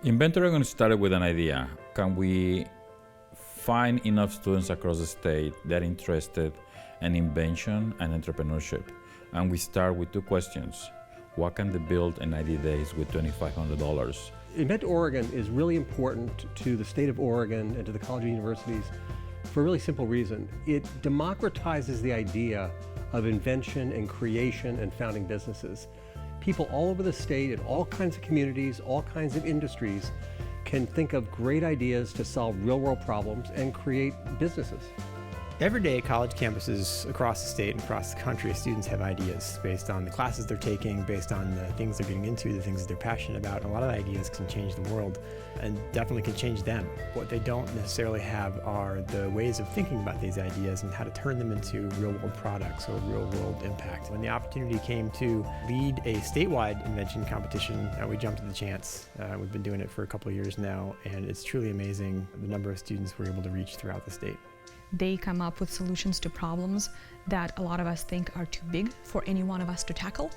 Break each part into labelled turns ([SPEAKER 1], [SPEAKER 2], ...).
[SPEAKER 1] InventOR started with an idea. Can we find enough students across the state that are interested in invention and entrepreneurship? And we start with two questions. What can they build in 90 days with $2,500?
[SPEAKER 2] Invent Oregon is really important to the state of Oregon and to the colleges and universities for a really simple reason. It democratizes the idea of invention and creation and founding businesses. People all over the state in all kinds of communities, all kinds of industries can think of great ideas to solve real-world problems and create businesses.
[SPEAKER 3] Every day, college campuses across the state and across the country, students have ideas based on the classes they're taking, based on the things they're getting into, the things that they're passionate about. And a lot of ideas can change the world and definitely can change them. What they don't necessarily have are the ways of thinking about these ideas and how to turn them into real-world products or real-world impact. When the opportunity came to lead a statewide invention competition, we jumped at the chance. We've been doing it for a couple of years now, and it's truly amazing the number of students we're able to reach throughout the state.
[SPEAKER 4] They come up with solutions to problems that a lot of us think are too big for any one of us to tackle.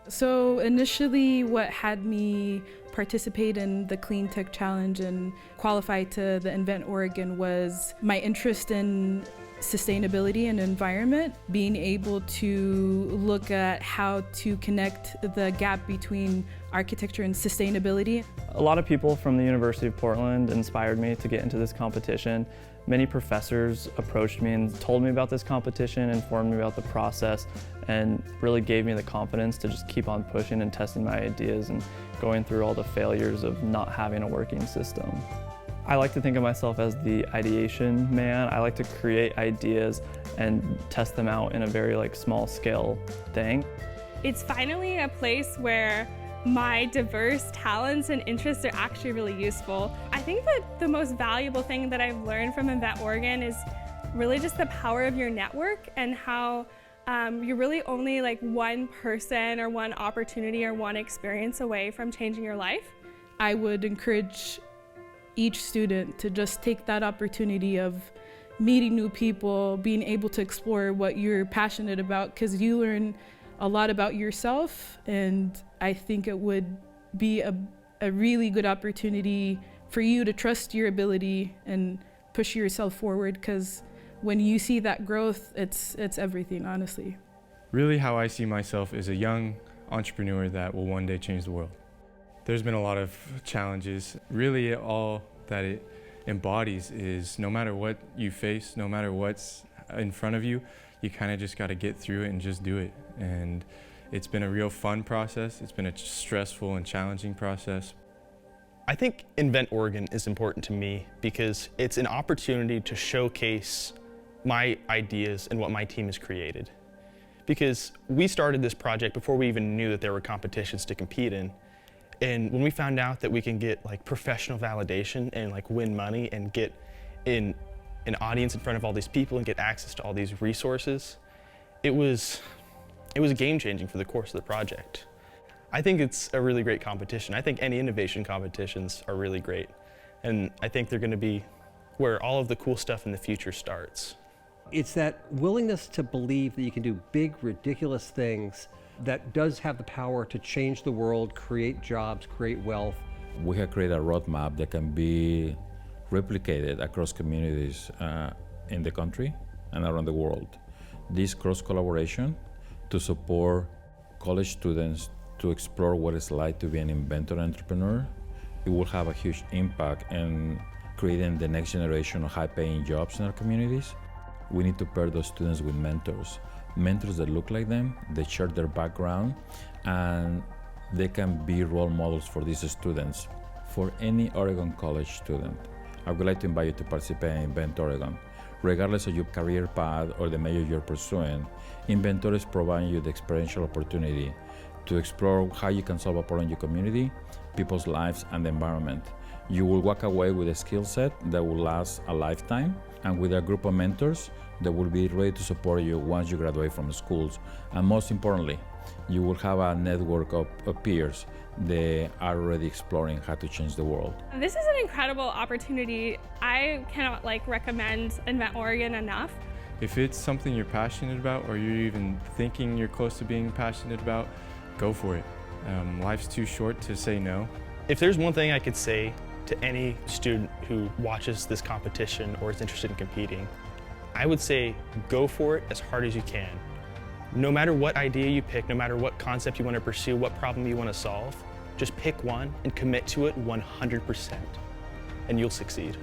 [SPEAKER 5] So initially what had me participate in the Clean Tech Challenge and qualify to the Invent Oregon was my interest in sustainability and environment, being able to look at how to connect the gap between architecture and sustainability.
[SPEAKER 6] A lot of people from the University of Portland inspired me to get into this competition. Many professors approached me and told me about this competition, informed me about the process, and really gave me the confidence to just keep on pushing and testing my ideas and going through all the failures of not having a working system. I like to think of myself as the ideation man. I like to create ideas and test them out in a very small scale thing.
[SPEAKER 7] It's finally a place where my diverse talents and interests are actually really useful. I think that the most valuable thing that I've learned from Invent Oregon is really just the power of your network and how you're really only one person or one opportunity or one experience away from changing your life.
[SPEAKER 5] I would encourage each student to just take that opportunity of meeting new people, being able to explore what you're passionate about, because you learn a lot about yourself, and I think it would be a really good opportunity for you to trust your ability and push yourself forward, because when you see that growth, it's everything, honestly.
[SPEAKER 8] Really how I see myself is a young entrepreneur that will one day change the world. There's been a lot of challenges. Really all that it embodies is no matter what you face, no matter what's in front of you, you kind of just got to get through it and just do it. And it's been a real fun process. It's been a stressful and challenging process.
[SPEAKER 9] I think Invent Oregon is important to me because it's an opportunity to showcase my ideas and what my team has created. Because we started this project before we even knew that there were competitions to compete in. And when we found out that we can get professional validation and win money and get in an audience in front of all these people and get access to all these resources, it was game-changing for the course of the project. I think it's a really great competition. I think any innovation competitions are really great. And I think they're going to be where all of the cool stuff in the future starts.
[SPEAKER 2] It's that willingness to believe that you can do big, ridiculous things that does have the power to change the world, create jobs, create wealth.
[SPEAKER 1] We have created a roadmap that can be replicated across communities in the country and around the world. This cross-collaboration to support college students to explore what it's like to be an inventor entrepreneur, it will have a huge impact in creating the next generation of high-paying jobs in our communities. We need to pair those students with mentors that look like them, they share their background, and they can be role models for these students. For any Oregon college student, I would like to invite you to participate in Invent Oregon. Regardless of your career path or the major you're pursuing, InventOR is providing you the experiential opportunity to explore how you can solve a problem in your community, people's lives, and the environment. You will walk away with a skill set that will last a lifetime, and with a group of mentors that will be ready to support you once you graduate from schools. And most importantly, you will have a network of peers that are already exploring how to change the world.
[SPEAKER 7] This is an incredible opportunity. I cannot recommend Invent Oregon enough.
[SPEAKER 8] If it's something you're passionate about or you're even thinking you're close to being passionate about, go for it. Life's too short to say no,
[SPEAKER 9] If there's one thing I could say to any student who watches this competition or is interested in competing, I would say go for it as hard as you can. No matter what idea you pick, no matter what concept you want to pursue, what problem you want to solve, just pick one and commit to it 100%, and you'll succeed.